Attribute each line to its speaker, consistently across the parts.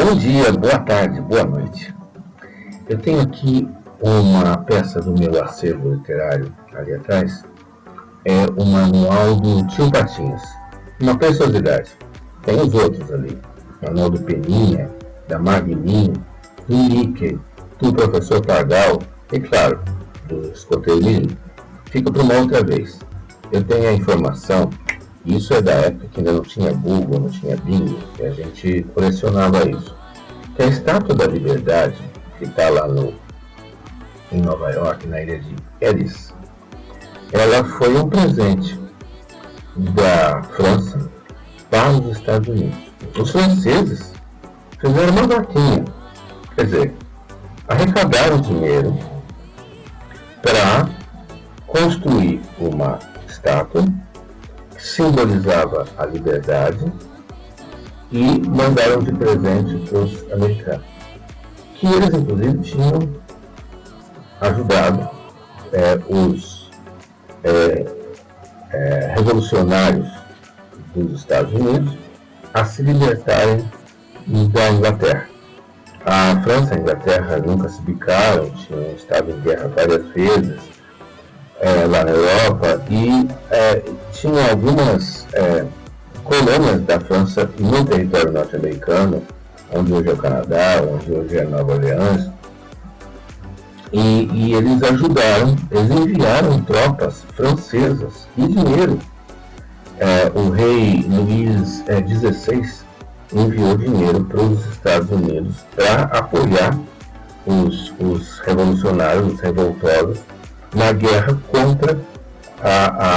Speaker 1: Bom dia, boa tarde, boa noite. Eu tenho aqui uma peça do meu acervo literário ali atrás. É o manual do Tio Patinhas, uma preciosidade. Tem os outros ali, manual do Peninha, da Magninho, do Mickey, do Professor Targal e, claro, do Escoteirinho. Fica para uma outra vez. Eu tenho a informação, isso é da época que ainda não tinha Google, não tinha Bing, que a gente colecionava isso. Que a Estátua da Liberdade, que está lá em Nova York, na ilha de Ellis, ela foi um presente da França para os Estados Unidos. Os franceses fizeram uma vaquinha, quer dizer, arrecadaram dinheiro para construir uma estátua que simbolizava a liberdade e mandaram de presente para os americanos, que eles inclusive tinham ajudado os revolucionários dos Estados Unidos a se libertarem da Inglaterra. A França e a Inglaterra nunca se bicaram, tinham estado em guerra várias vezes lá na Europa e tinha algumas colônias da França no território norte-americano, onde hoje é o Canadá, onde hoje é Nova Orleans, e eles ajudaram, eles enviaram tropas francesas e dinheiro. O rei Luís XVI enviou dinheiro para os Estados Unidos para apoiar os revolucionários, os revoltosos, na guerra contra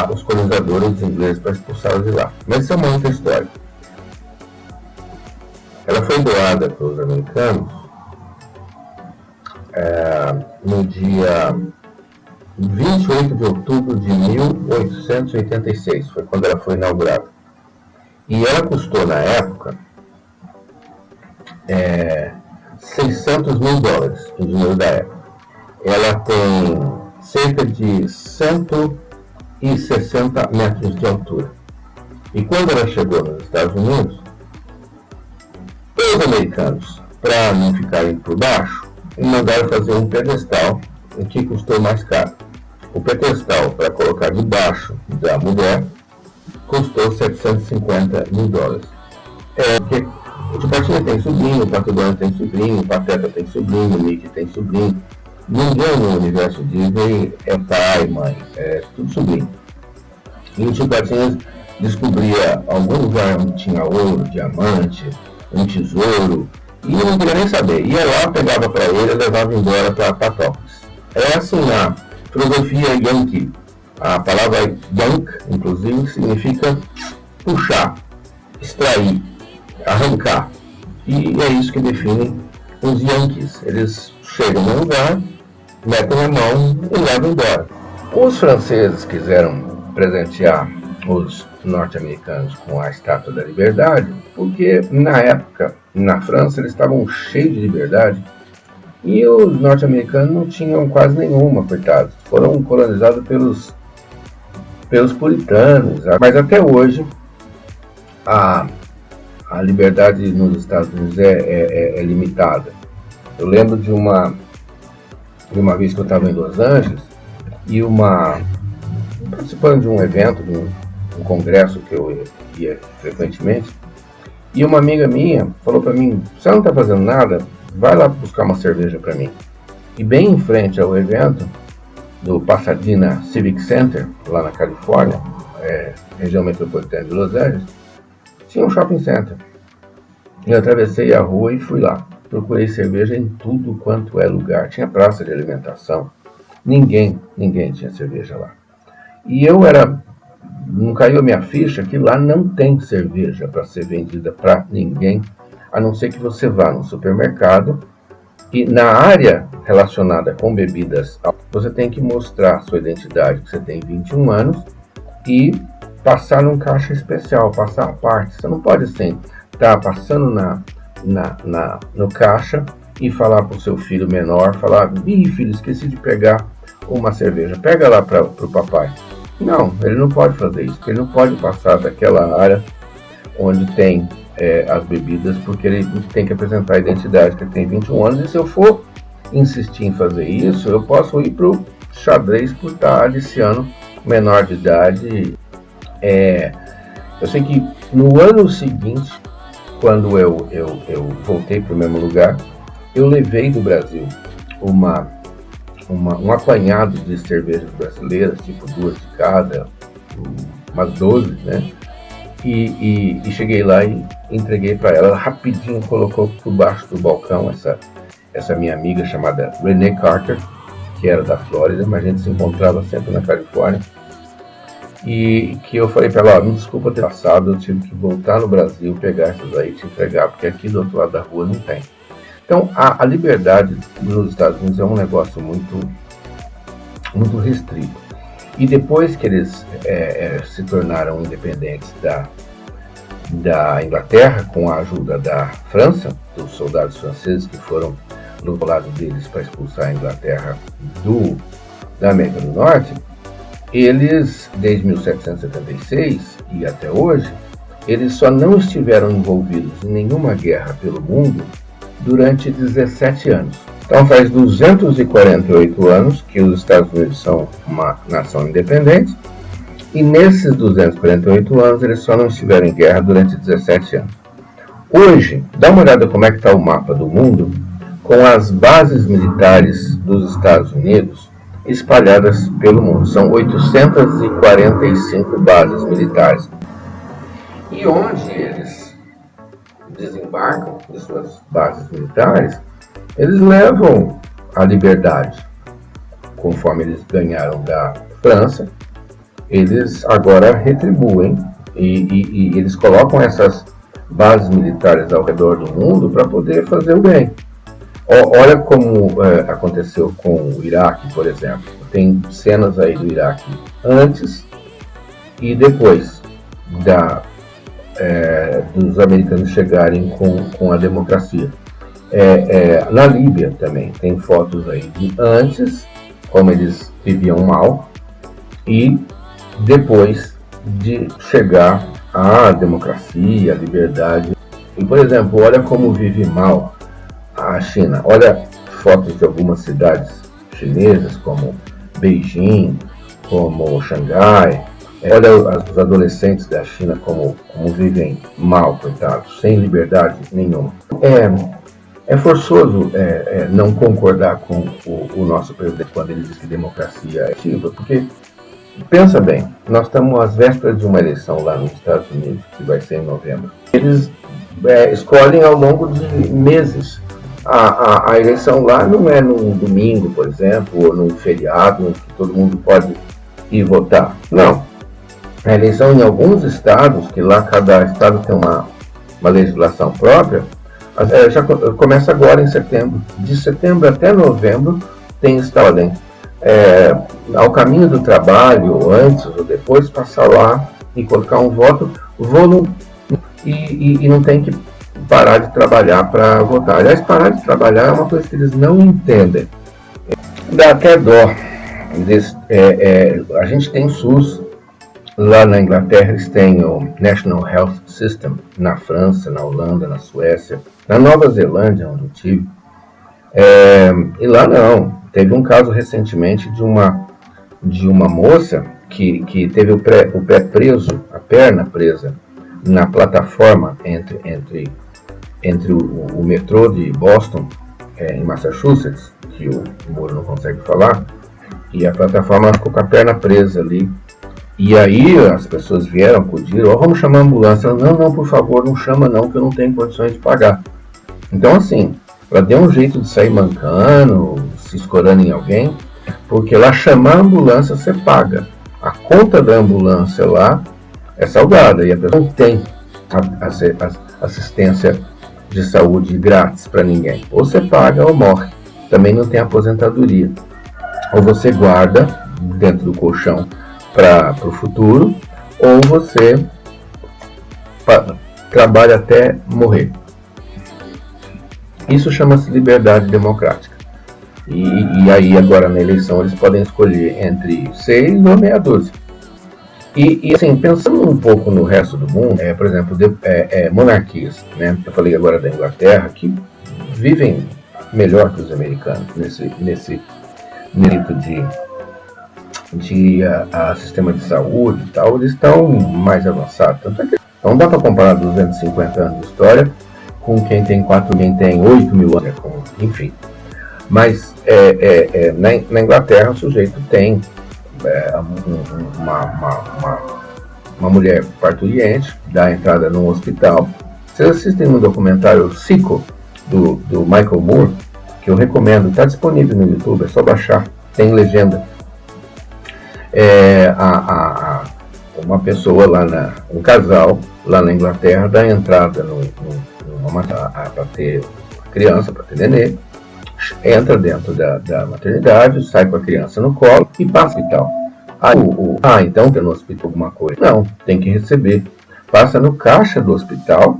Speaker 1: os colonizadores ingleses para expulsá-los de lá. Mas isso é uma outra história. Ela foi doada pelos americanos no dia 28 de outubro de 1886, foi quando ela foi inaugurada. E ela custou, na época, $600 mil, o dinheiro da época. Ela tem cerca de 160 metros de altura. E quando ela chegou nos Estados Unidos, os americanos, para não ficarem por baixo, mandaram fazer um pedestal, o que custou mais caro. O pedestal, para colocar debaixo da mulher, custou $750 mil. Porque o Tio Patinhas tem sobrinho, o Pato Donald tem sobrinho, o Pateta tem sobrinho, o Mickey tem sobrinho. Ninguém no universo Disney é pai, mãe, é tudo sobrinho. E o Tio Patinhas descobria algum lugar onde tinha ouro, diamante, um tesouro, e não queria nem saber. Ia lá, pegava para ele e levava embora para Patópolis. É assim na filosofia Yankee. A palavra yank, inclusive, significa puxar, extrair, arrancar. E é isso que define os Yankees. Eles chegam no lugar, metem a mão e levam embora. Os franceses quiseram presentear os norte-americanos com a Estátua da Liberdade, porque na época, na França, eles estavam cheios de liberdade e os norte-americanos não tinham quase nenhuma, coitados. Foram colonizados pelos puritanos, mas até hoje a liberdade nos Estados Unidos é limitada. Eu lembro de uma vez que eu estava em Los Angeles e participando de um evento, de um congresso que eu ia frequentemente, e uma amiga minha falou para mim: você não está fazendo nada? Vai lá buscar uma cerveja para mim. E bem em frente ao evento do Pasadena Civic Center, lá na Califórnia, região metropolitana de Los Angeles, tinha um shopping center. Eu atravessei a rua e fui lá. Procurei cerveja em tudo quanto é lugar. Tinha praça de alimentação. Ninguém tinha cerveja lá. E não caiu a minha ficha que lá não tem cerveja para ser vendida para ninguém, a não ser que você vá no supermercado e na área relacionada com bebidas, você tem que mostrar sua identidade, que você tem 21 anos, e passar num caixa especial, passar a parte. Você não pode assim, estar passando no caixa e falar para o seu filho menor, falar: ih, filho, esqueci de pegar uma cerveja, pega lá para o papai. Não, ele não pode fazer isso, porque ele não pode passar daquela área onde tem as bebidas, porque ele tem que apresentar a identidade que ele tem 21 anos, e se eu for insistir em fazer isso, eu posso ir para o xadrez por estar aliciando menor de idade. Eu sei que no ano seguinte, quando eu voltei para o mesmo lugar, eu levei do Brasil um apanhado de cervejas brasileiras, tipo 2 de cada, umas 12, né? E cheguei lá e entreguei para ela. Ela rapidinho colocou por baixo do balcão essa minha amiga chamada Renee Carter, que era da Flórida, mas a gente se encontrava sempre na Califórnia. E que eu falei para ela, me desculpa ter passado, eu tive que voltar no Brasil, pegar essas aí e te entregar, porque aqui do outro lado da rua não tem. Então, a liberdade nos Estados Unidos é um negócio muito, muito restrito. E depois que eles se tornaram independentes da Inglaterra, com a ajuda da França, dos soldados franceses que foram do lado deles para expulsar a Inglaterra da América do Norte, eles, desde 1776 e até hoje, eles só não estiveram envolvidos em nenhuma guerra pelo mundo durante 17 anos. Então faz 248 anos que os Estados Unidos são uma nação independente, e nesses 248 anos eles só não estiveram em guerra durante 17 anos. Hoje, dá uma olhada como é que está o mapa do mundo, com as bases militares dos Estados Unidos espalhadas pelo mundo. São 845 bases militares. E onde eles desembarcam de suas bases militares, eles levam a liberdade. Conforme eles ganharam da França, eles agora retribuem e eles colocam essas bases militares ao redor do mundo para poder fazer o bem. Olha como aconteceu com o Iraque, por exemplo. Tem cenas aí do Iraque antes e depois dos americanos chegarem com a democracia. Na Líbia também tem fotos aí de antes, como eles viviam mal, e depois de chegar à democracia, à liberdade. E, por exemplo, olha como vive mal a China. Olha fotos de algumas cidades chinesas, como Beijing, como Xangai. Olha os adolescentes da China como vivem mal, coitados, sem liberdade nenhuma. É forçoso não concordar com o nosso presidente quando ele diz que democracia é ativa, porque, pensa bem, nós estamos às vésperas de uma eleição lá nos Estados Unidos, que vai ser em novembro. Eles escolhem ao longo de meses. A eleição lá não é num domingo, por exemplo, ou num feriado, em que todo mundo pode ir votar. Não. A eleição em alguns estados, que lá cada estado tem uma legislação própria, já começa agora em setembro. De setembro até novembro tem estado ao caminho do trabalho, antes ou depois, passar lá e colocar um voto voluntário e não tem que parar de trabalhar para votar. Aliás, parar de trabalhar é uma coisa que eles não entendem. Dá até dó. A gente tem SUS. Lá na Inglaterra eles têm o National Health System, na França, na Holanda, na Suécia, na Nova Zelândia, onde eu tive. E lá não. Teve um caso recentemente de uma moça que teve o pé preso, a perna presa, na plataforma entre o metrô de Boston, em Massachusetts, que o Moro não consegue falar, e a plataforma ficou com a perna presa ali. E aí as pessoas vieram, acudiram, vamos chamar a ambulância. Não, por favor, não chama não, que eu não tenho condições de pagar. Então, assim, ela deu um jeito de sair mancando, se escorando em alguém, porque lá chamar a ambulância você paga. A conta da ambulância lá é salgada e a pessoa não tem assistência de saúde grátis para ninguém. Ou você paga ou morre. Também não tem aposentadoria. Ou você guarda dentro do colchão para o futuro, ou você trabalha até morrer. Isso chama-se liberdade democrática. E aí agora na eleição eles podem escolher entre 6 ou meia dúzia. E assim, pensando um pouco no resto do mundo, por exemplo, monarquias, né? Eu falei agora da Inglaterra, que vivem melhor que os americanos nesse mérito de sistema de saúde e tal, eles estão mais avançados. Tanto é que não dá para comparar 250 anos de história com quem tem 8 mil anos, enfim. Mas na Inglaterra o sujeito tem uma mulher parturiente, dá entrada num hospital. Vocês assistem no documentário Psycho, do Michael Moore, que eu recomendo, está disponível no YouTube, é só baixar, tem legenda. Uma pessoa lá, um casal lá na Inglaterra dá entrada para ter criança, para ter nenê, entra dentro da maternidade, sai com a criança no colo e passa no hospital. Então tem no hospital alguma coisa? Não, tem que receber. Passa no caixa do hospital,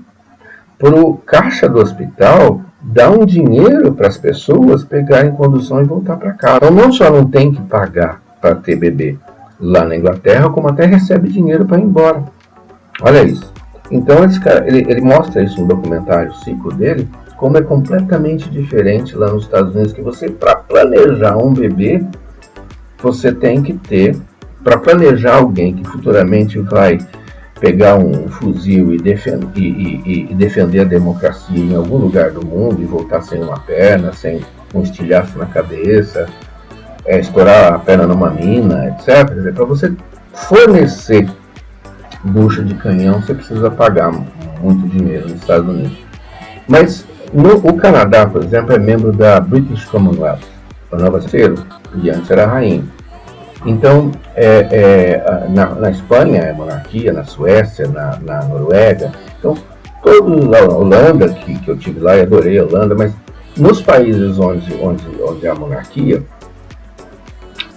Speaker 1: pro caixa do hospital dá um dinheiro para as pessoas pegarem condução e voltar para casa. Então não só não tem que pagar para ter bebê lá na Inglaterra, como até recebe dinheiro para ir embora. Olha isso. Então esse cara, ele mostra isso no documentário, o ciclo dele, como é completamente diferente lá nos Estados Unidos, que você, para planejar um bebê, você tem que ter, para planejar alguém que futuramente vai pegar um fuzil e defender a democracia em algum lugar do mundo e voltar sem uma perna, sem um estilhaço na cabeça, estourar a perna numa mina, etc. Para você fornecer bucha de canhão, você precisa pagar muito dinheiro nos Estados Unidos. Mas o Canadá, por exemplo, é membro da British Commonwealth, a Nova Zelândia, e antes era rainha. Então, na Espanha é monarquia, na Suécia, na Noruega. Então, a Holanda, que eu tive lá e adorei a Holanda, mas nos países onde há monarquia,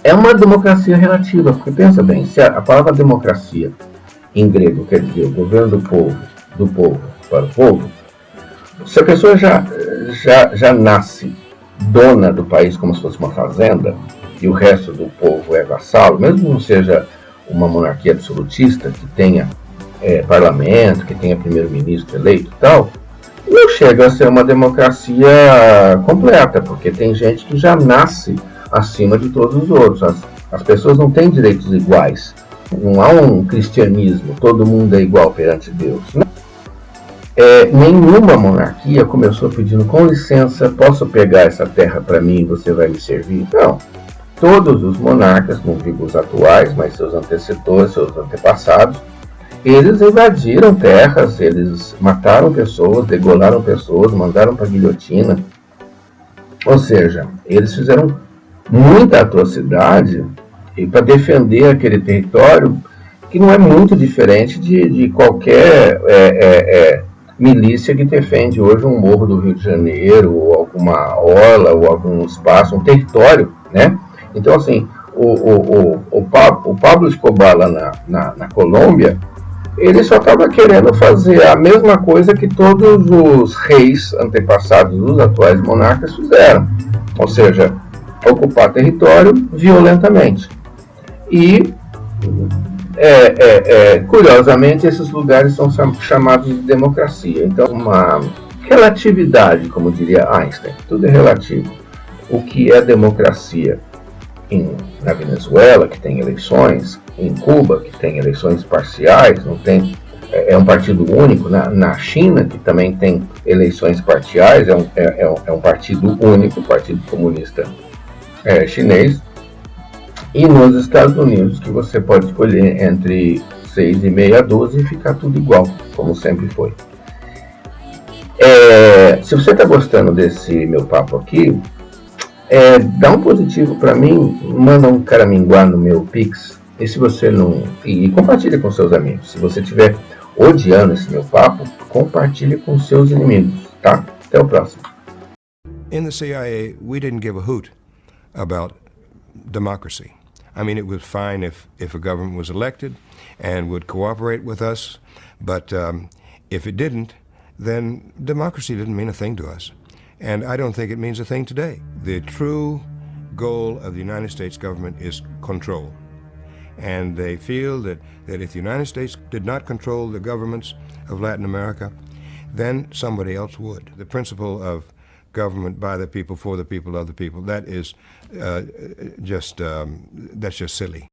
Speaker 1: é uma democracia relativa, porque pensa bem, se a palavra democracia em grego quer dizer o governo do povo para o povo, se a pessoa já nasce dona do país como se fosse uma fazenda, e o resto do povo é vassalo, mesmo que não seja uma monarquia absolutista, que tenha parlamento, que tenha primeiro-ministro eleito e tal, não chega a ser uma democracia completa, porque tem gente que já nasce acima de todos os outros. As pessoas não têm direitos iguais. Não há um cristianismo, todo mundo é igual perante Deus. Nenhuma monarquia começou pedindo, com licença, posso pegar essa terra para mim e você vai me servir? Não. Todos os monarcas, não digo os atuais, mas seus antecessores, seus antepassados, eles invadiram terras, eles mataram pessoas, degolaram pessoas, mandaram para a guilhotina. Ou seja, eles fizeram muita atrocidade para defender aquele território que não é muito diferente de qualquer milícia que defende hoje um morro do Rio de Janeiro, ou alguma orla, ou algum espaço, um território, né? Então, assim, o Pablo Escobar lá na Colômbia, ele só estava querendo fazer a mesma coisa que todos os reis antepassados dos atuais monarcas fizeram, ou seja, ocupar território violentamente. E, curiosamente, esses lugares são chamados de democracia. Então, uma relatividade, como diria Einstein, tudo é relativo. O que é democracia na Venezuela, que tem eleições, em Cuba, que tem eleições parciais, não tem, é um partido único, na China, que também tem eleições parciais, é um partido único, o Partido Comunista Chinês, e nos Estados Unidos, que você pode escolher entre 6,5 a 12 e ficar tudo igual, como sempre foi. Se você está gostando desse meu papo aqui, dá um positivo para mim, manda um caraminguá no meu Pix, e se você não... E compartilha com seus amigos. Se você estiver odiando esse meu papo, compartilhe com seus inimigos, tá? Até o próximo.
Speaker 2: In the CIA, we didn't give a hoot about democracy. I mean, it was fine if a government was elected and would cooperate with us, but if it didn't, then democracy didn't mean a thing to us. And I don't think it means a thing today. The true goal of the United States government is control. and they feel that if the United States did not control the governments of Latin America, then somebody else would. The principle of government by the people, for the people, of the people, that is that's just silly.